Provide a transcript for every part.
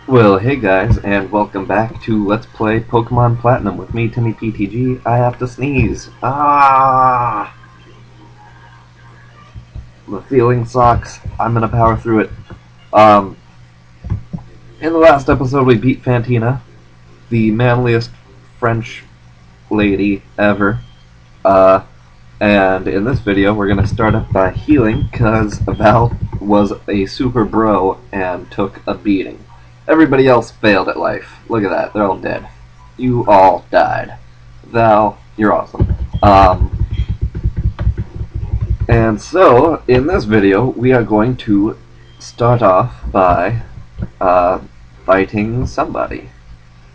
Well, hey guys, and welcome back to Let's Play Pokemon Platinum with me, Timmy PTG. I have to sneeze. The feeling sucks. I'm gonna power through it. Um, in the last episode, we beat Fantina, the manliest French lady ever. And in this video, we're gonna start up by healing, because Val was a super bro and took a beating. Everybody else failed at life. Look at that, they're all dead. You all died. Val, you're awesome. And so, in this video, we are going to start off by fighting somebody.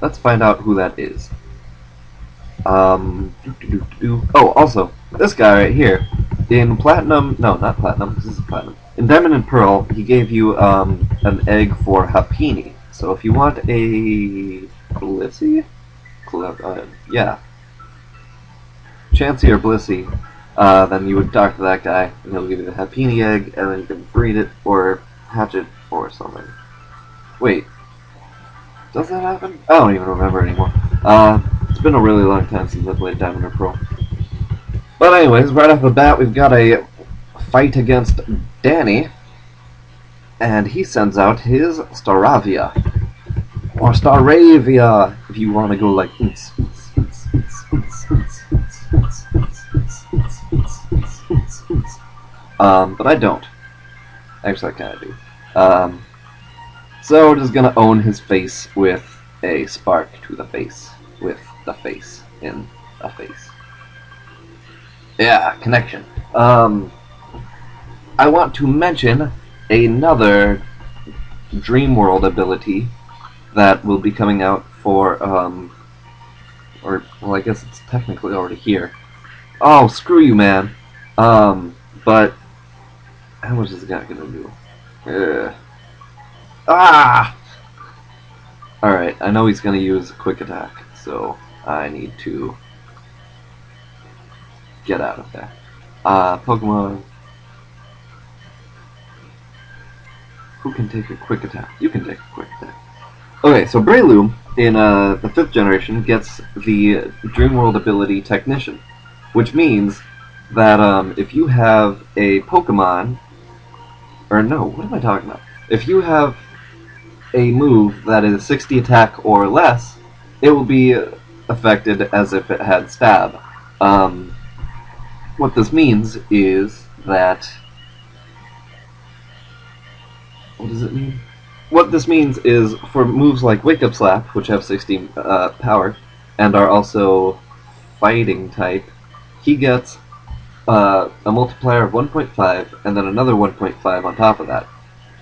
Let's find out who that is. Oh, also, this guy right here, in Platinum, no, not Platinum, this is Platinum. In Diamond and Pearl, he gave you an egg for Happiny. So if you want a Blissey? Yeah. Chansey or Blissey, then you would talk to that guy, and he'll give you the Happiny egg, and then you can breed it, or hatch it, or something. Wait. Does that happen? I don't even remember anymore. It's been a really long time since I played Diamond or Pearl. But anyways, right off the bat, we've got a fight against Danny, and he sends out his Staravia. Or Staravia, if you want to go like... but I don't. Actually, I kind of do. So we're just gonna own his face with a spark to the face. With the face in a face. Yeah, connection. I want to mention another Dream World ability that will be coming out for, well, I guess it's technically already here. Oh, screw you, man. But, how much is the guy gonna do? Alright, I know he's gonna use Quick Attack, so I need to get out of there. Pokemon. Who can take a Quick Attack? You can take a Quick Attack. Okay, so Broloom in the 5th generation gets the Dream World ability Technician, which means that if you have a Pokemon, or no, what am I talking about? If you have a move that is 60 attack or less, it will be affected as if it had Stab. What this means is that... What does it mean? What this means is, for moves like Wake Up Slap, which have 60 power, and are also fighting type, he gets a multiplier of 1.5, and then another 1.5 on top of that.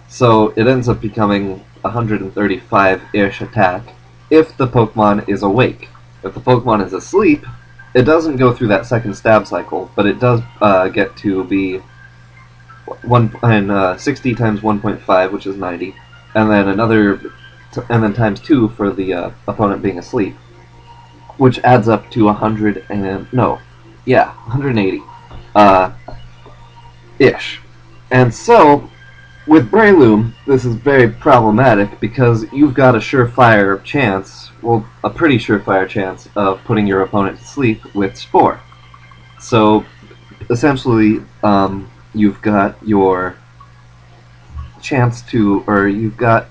So it ends up becoming 135-ish attack if the Pokemon is awake. If the Pokemon is asleep, it doesn't go through that second stab cycle, but it does get to be 60 times 1.5, which is 90, and then and then times 2 for the opponent being asleep, which adds up to 180 ish. And so with Broloom, this is very problematic because you've got a surefire chance, well, a pretty surefire chance of putting your opponent to sleep with Spore. So essentially, you've got your chance to, or you've got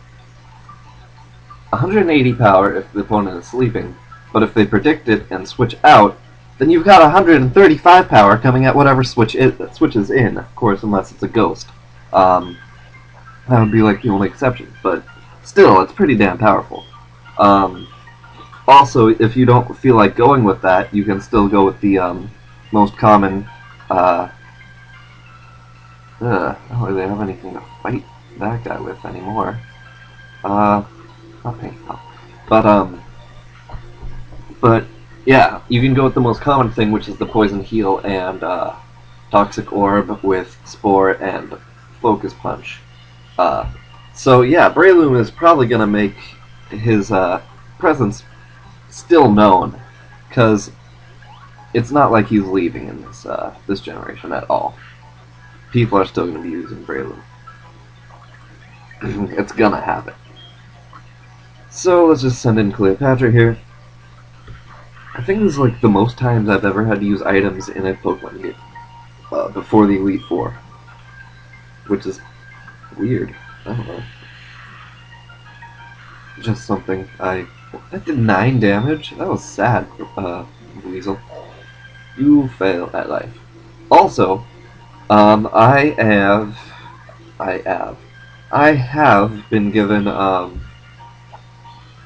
180 power if the opponent is sleeping, but if they predict it and switch out, then you've got 135 power coming at whatever switches in, of course, unless it's a ghost. That would be like the only exception, but still, it's pretty damn powerful. Also, if you don't feel like going with that, you can still go with the most common. I don't really have anything to fight that guy with anymore. Not Pineco. But yeah, you can go with the most common thing, which is the Poison Heal and Toxic Orb with Spore and Focus Punch. So yeah, Broloom is probably gonna make his presence still known, because it's not like he's leaving in this generation at all. People are still gonna be using Broloom. It's gonna happen. So let's just send in Cleopatra here. I think this is like the most times I've ever had to use items in a Pokemon game before the Elite Four, which is weird. I don't know. Just something that did 9 damage? That was sad, Weasel. You fail at life. Also, I have been given,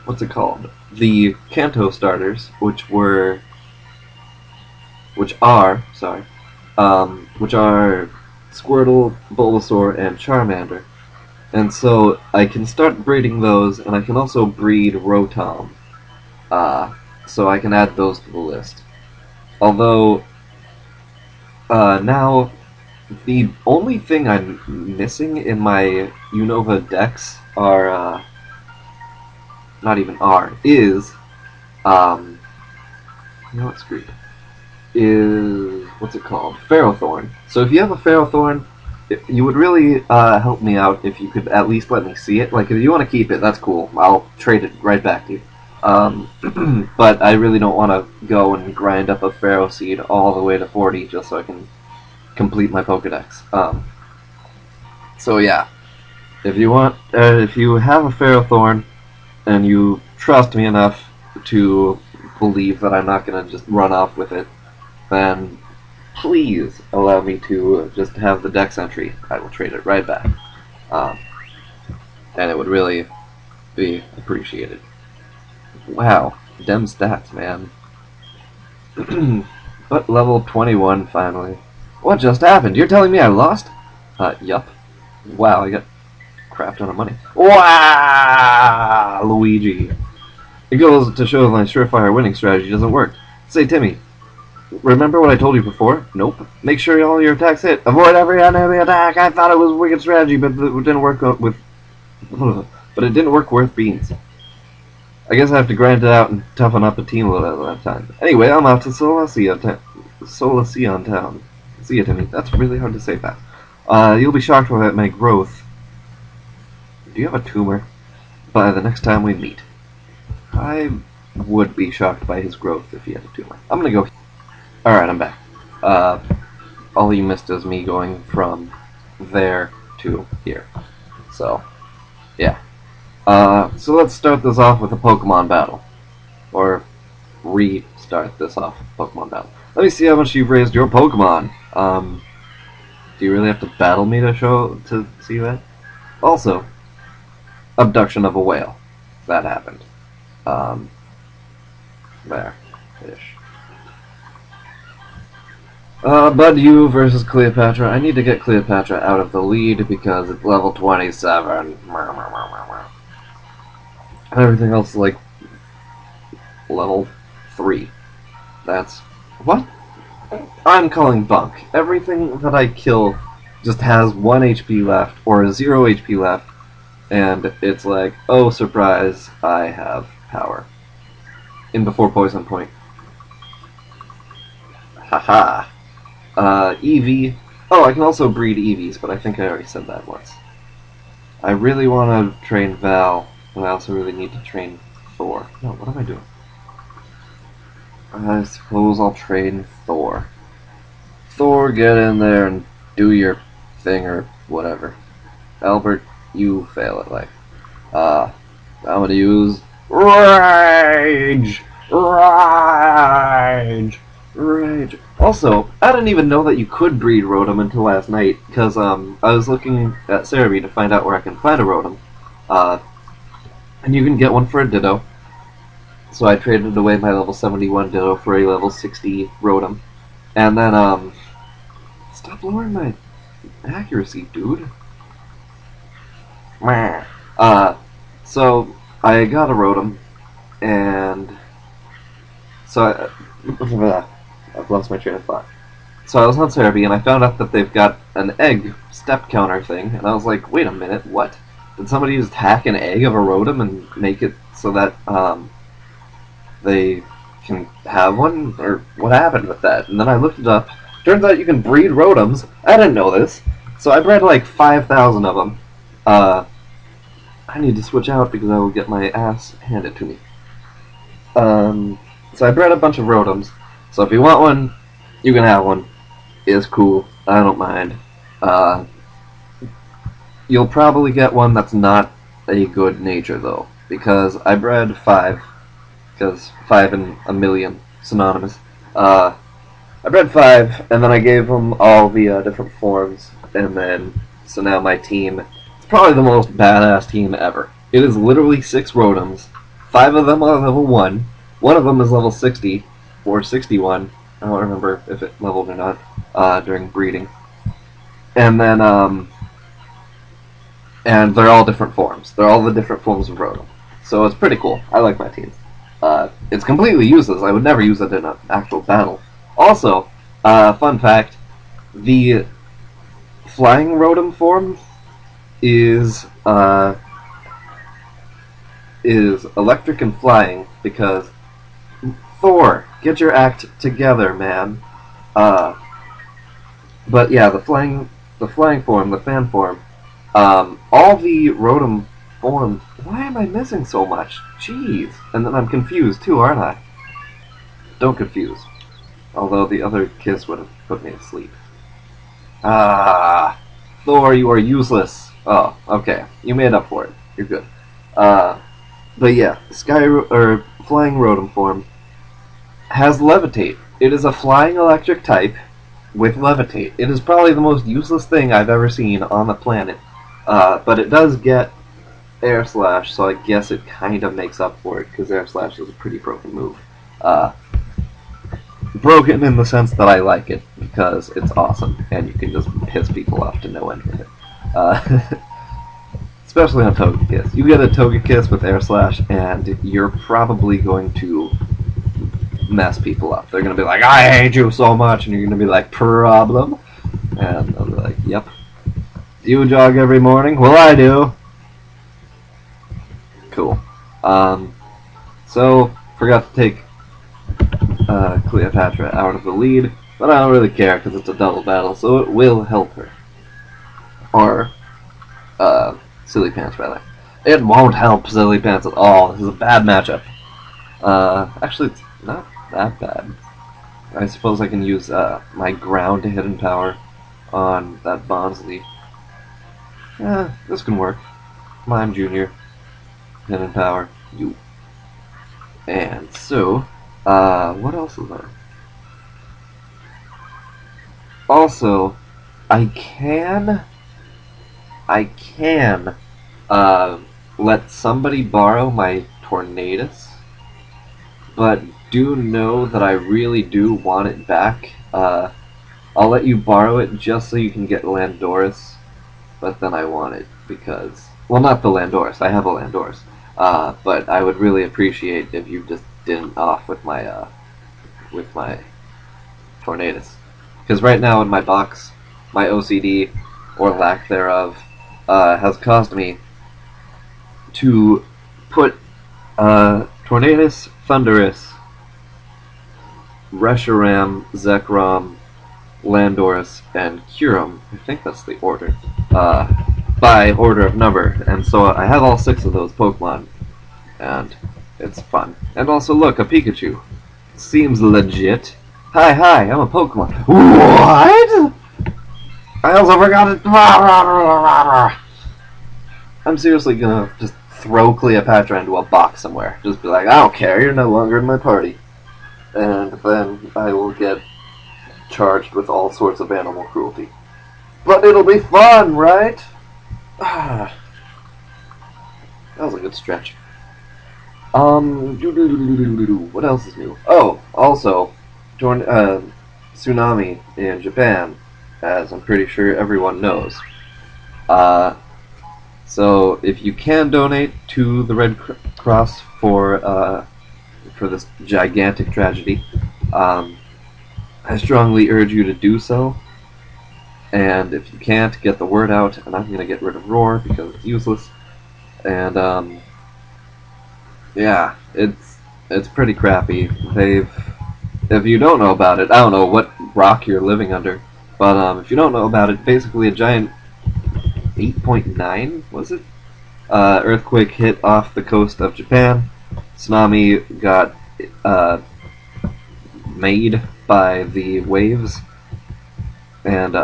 what's it called? The Kanto starters, which are Squirtle, Bulbasaur, and Charmander. And so I can start breeding those, and I can also breed Rotom. So I can add those to the list. Although, now, the only thing I'm missing in my Unova decks are, is, what's Greek? What's it called? Ferrothorn. So if you have a Ferrothorn, you would really help me out if you could at least let me see it. Like, if you want to keep it, that's cool. I'll trade it right back to you. But I really don't want to go and grind up a Pharaoh Seed all the way to 40 just so I can complete my Pokedex. So yeah, if you have a Ferrothorn and you trust me enough to believe that I'm not going to just run off with it, then please allow me to just have the Dex entry. I will trade it right back. And it would really be appreciated. Wow, dem stats, man. But level 21, finally. What just happened? You're telling me I lost? Yup. Wow, I got a crap ton of money. Wow, Luigi. It goes to show my surefire winning strategy doesn't work. Say, Timmy, remember what I told you before? Nope. Make sure all your attacks hit. Avoid every enemy attack. I thought it was a wicked strategy, but it didn't work with. But it didn't work worth beans. I guess I have to grind it out and toughen up a team a little at a time. Anyway, I'm off to Solaceon Town. See ya, Timmy. That's really hard to say fast. You'll be shocked at my growth. Do you have a tumor? By the next time we meet. I would be shocked by his growth if he had a tumor. I'm gonna go. Alright, I'm back. All you missed is me going from there to here. So, yeah. So let's start this off with a Pokemon battle. Or restart this off with a Pokemon battle. Let me see how much you've raised your Pokemon. Do you really have to battle me to see that? Also, abduction of a whale. That happened. There. Ish. Bud, you versus Cleopatra. I need to get Cleopatra out of the lead because it's level 27. And everything else is like level 3. That's... what? I'm calling bunk. Everything that I kill just has 1 HP left, or 0 HP left, and it's like, oh, surprise, I have power. In before poison point. Haha. Eevee. Oh, I can also breed Eevees, but I think I already said that once. I really want to train Val, but I also really need to train Thor. No, what am I doing? I suppose I'll train Thor. Thor, get in there and do your thing or whatever. Albert, you fail at life. I'm gonna use Rage! Rage! Rage! Also, I didn't even know that you could breed Rotom until last night, because I was looking at Cerebi to find out where I can find a Rotom. And you can get one for a Ditto. So I traded away my level 71 Ditto for a level 60 Rotom. And then, stop lowering my accuracy, dude. So I got a Rotom, and so I've lost my train of thought. So I was on Cerebi, and I found out that they've got an egg step counter thing, and I was like, wait a minute, what? Did somebody just hack an egg of a Rotom and make it so that they can have one? Or what happened with that? And then I looked it up. Turns out you can breed Rotoms. I didn't know this. So I bred like 5,000 of them. I need to switch out because I will get my ass handed to me. So I bred a bunch of Rotoms. So if you want one, you can have one. It's cool. I don't mind. You'll probably get one that's not a good nature, though. Because I bred 5. Because 5 and a million, synonymous. I bred 5, and then I gave them all the different forms. And then, so now my team, it's probably the most badass team ever. It is literally 6 Rotoms. 5 of them are level 1. One of them is level 60, or 61. I don't remember if it leveled or not during breeding. And then, and they're all different forms. They're all the different forms of Rotom. So it's pretty cool. I like my teams. It's completely useless. I would never use it in an actual battle. Also, fun fact, the flying Rotom form is electric and flying because Thor, get your act together, man. But yeah, the flying form, the fan form, all the Rotom forms. Why am I missing so much? Jeez. And then I'm confused too, aren't I? Don't confuse. Although the other kiss would have put me to sleep. Thor, you are useless. Oh, okay. You made up for it. You're good. But yeah, flying Rotom form has Levitate. It is a flying electric type with Levitate. It is probably the most useless thing I've ever seen on the planet. But it does get Air Slash, so I guess it kind of makes up for it, because Air Slash is a pretty broken move. Broken in the sense that I like it, because it's awesome, and you can just piss people off to no end with it. Especially on Togekiss. You get a Togekiss with Air Slash, and you're probably going to mess people up. They're going to be like, I hate you so much, and you're going to be like, problem? And they'll be like, yep. Do you jog every morning? Well, I do. Cool. So, forgot to take Cleopatra out of the lead, but I don't really care because it's a double battle, so it will help her. Or, Silly Pants, rather. It won't help Silly Pants at all. This is a bad matchup. Actually, it's not that bad. I suppose I can use my ground to hidden power on that Bonsly. Yeah, this can work. Mime Jr. Hidden power. You. And so, what else is there? Also, I can let somebody borrow my Tornadus, but do know that I really do want it back. I'll let you borrow it just so you can get Landorus, but then I want it because, well, not the Landorus, I have a Landorus, but I would really appreciate if you just didn't off with my Tornadus. Because right now in my box, my OCD, or lack thereof, has caused me to put Tornadus, Thundurus, Reshiram, Zekrom, Landorus, and Kyurem, I think that's the order, by order of number, and so I have all 6 of those Pokemon, and it's fun. And also, look, a Pikachu. Seems legit. Hi, I'm a Pokemon. What? I also forgot it. I'm seriously gonna just throw Cleopatra into a box somewhere. Just be like, I don't care, you're no longer in my party. And then I will get charged with all sorts of animal cruelty. But it'll be fun, right? That was a good stretch. What else is new? Oh, also, tsunami in Japan, as I'm pretty sure everyone knows. So if you can donate to the Red Cross for this gigantic tragedy, I strongly urge you to do so. And if you can't, get the word out, and I'm going to get rid of Roar because it's useless. And yeah, it's pretty crappy. If you don't know about it, I don't know what rock you're living under, but if you don't know about it, basically a giant 8.9, was it? Earthquake hit off the coast of Japan. Tsunami got made by the waves, and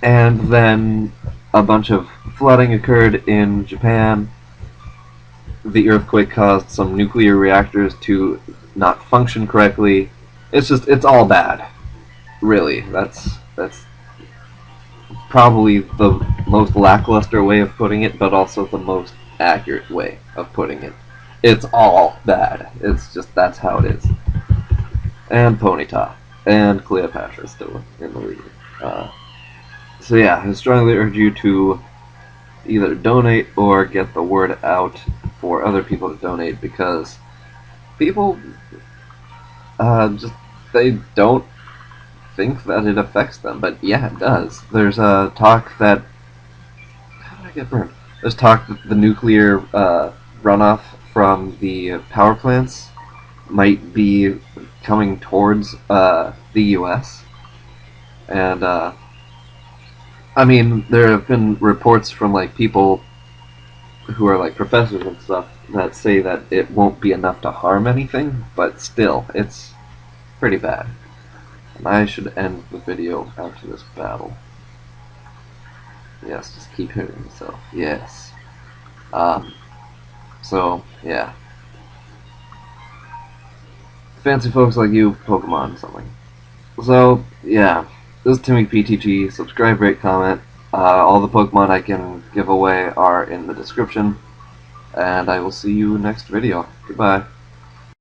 then a bunch of flooding occurred in Japan. The earthquake caused some nuclear reactors to not function correctly. It's all bad. Really, that's probably the most lackluster way of putting it, but also the most accurate way of putting it. It's all bad. It's just, that's how it is. And Ponyta. And Cleopatra still in the lead. So yeah, I strongly urge you to either donate or get the word out for other people to donate, because people they don't think that it affects them, but yeah, it does. There's a talk that... How did I get burned? There's talk that the nuclear runoff from the power plants might be coming towards the U.S. And, I mean, there have been reports from, like, people who are, like, professors and stuff that say that it won't be enough to harm anything, but still, it's pretty bad. And I should end the video after this battle. Yes, just keep hitting yourself. Yes. So, yeah. Fancy folks like you, Pokemon something. So, yeah. This is Timmy PTG. Subscribe, rate, comment. All the Pokemon I can give away are in the description. And I will see you next video. Goodbye.